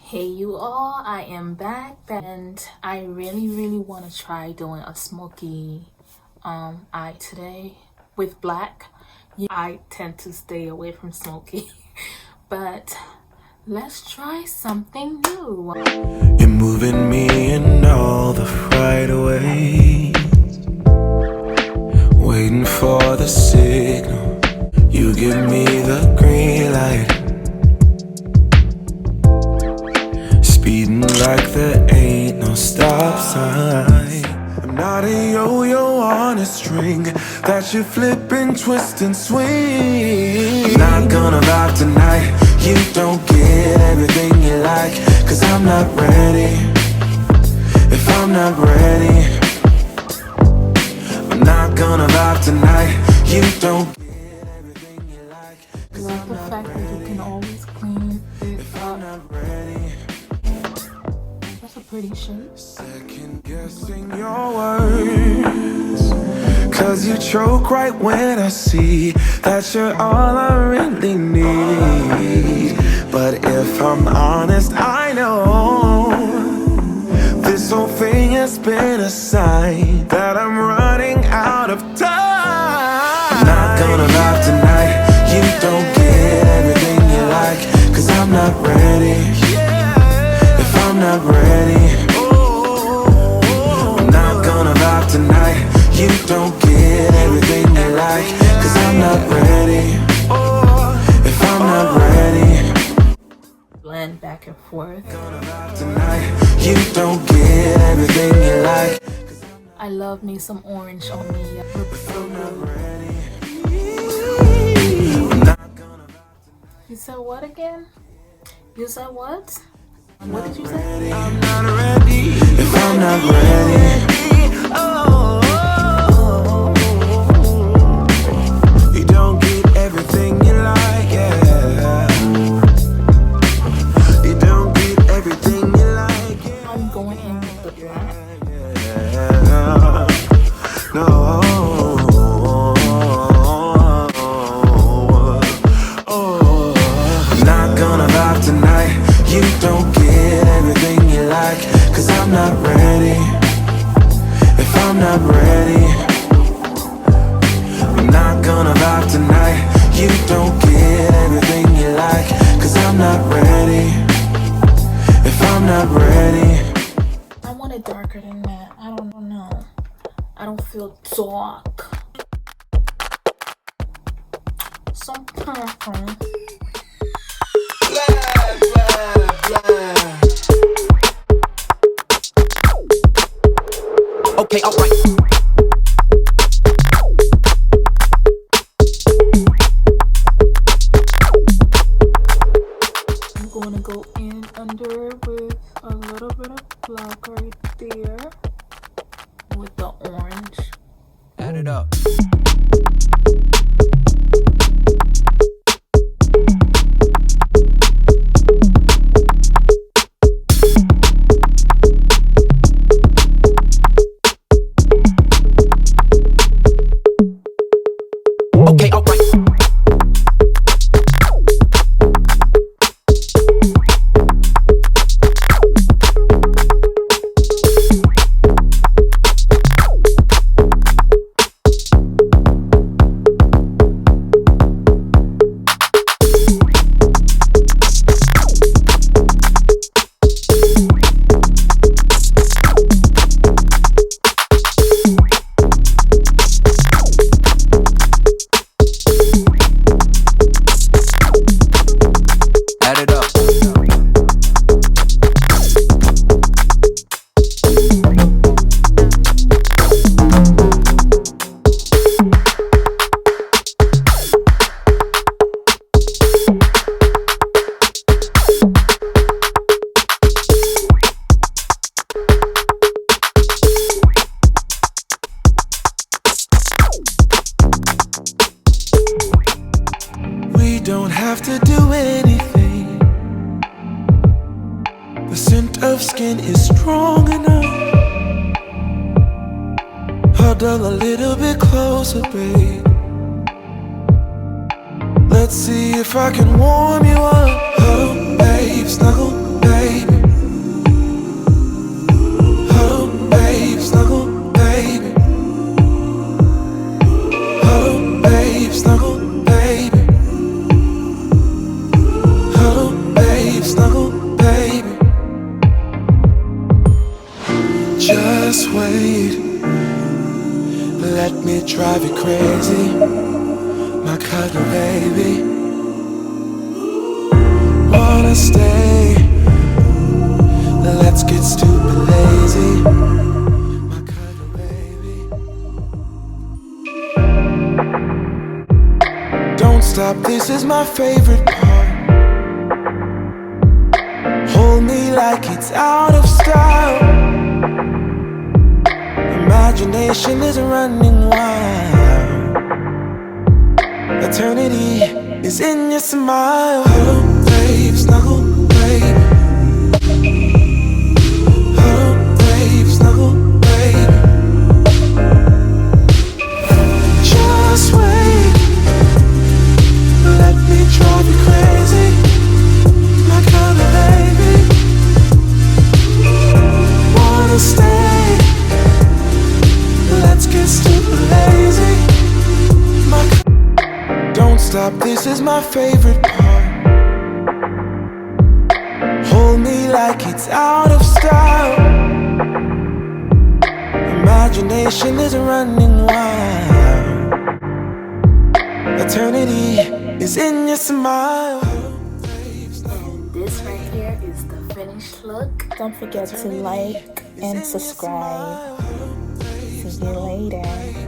Hey you all, I am back and I really want to try doing a smoky eye today with black. I tend to stay away from smoky but let's try something new. You're moving me in all the right ways, waiting for the signal. You give me the green light, speeding like there ain't no stop sign. I'm not a yo-yo on a string that you flip and twist and swing. I'm not gonna vibe tonight. You don't get everything you like, cause I'm not ready. If I'm not ready, I'm not gonna vibe tonight. You don't get everything you like, cause Love the fact that you can always clean it if I'm not ready. That's a pretty shape. Second guessing your words, cause you choke right when I see that you're all I really need. But if I'm honest, I know this whole thing has been a sign that I'm running out of time. I'm not gonna vibe tonight. You don't get everything you like, cause I'm not ready. If I'm not ready, I'm not gonna vibe tonight. You don't get everything you like, cause I'm not ready. If I'm not ready, Blend back and forth. gonna vibe tonight. You don't get everything you like. I love me some orange on me. It looks so good. You said what again? You said what? What did you say? I'm not ready. If I'm not ready, you don't get everything you like, yeah. You don't get everything you like, yeah. I'm going in with the black. No. I'm not gonna vibe tonight. You don't get everything you like, cause I'm not ready. If I'm not ready, I'm not gonna vibe tonight. You don't get everything you like, cause I'm not ready. If I'm not ready, I want it darker than that. I don't know. I don't feel dark. Some purple. Okay, alright. I'm gonna go in under with a little bit of black right there with the orange. Add it up. Okay, alright. Add it up. we don't have to do anything. The scent of skin is strong enough. Huddle a little bit closer, babe. Let's see if I can warm you up. Oh, babe, snuggle, babe. sweet. Let me drive you crazy, my cuddle baby. Wanna stay? Let's get stupid lazy, my cuddle baby. Don't stop, this is my favorite part. Hold me like it's out of style. Imagination is running wild. Eternity is in your smile. Huddle, babe, snuggle, babe. Huddle, babe, snuggle, babe. Just wait. Let me drive you crazy, my cuddle baby. Wanna stay? Let's get stupid lazy, my don't stop, this is my favorite part. Hold me like it's out of style. Imagination is running wild. Eternity is in your smile. And this right here is the finished look. Don't forget to like and subscribe. See you later.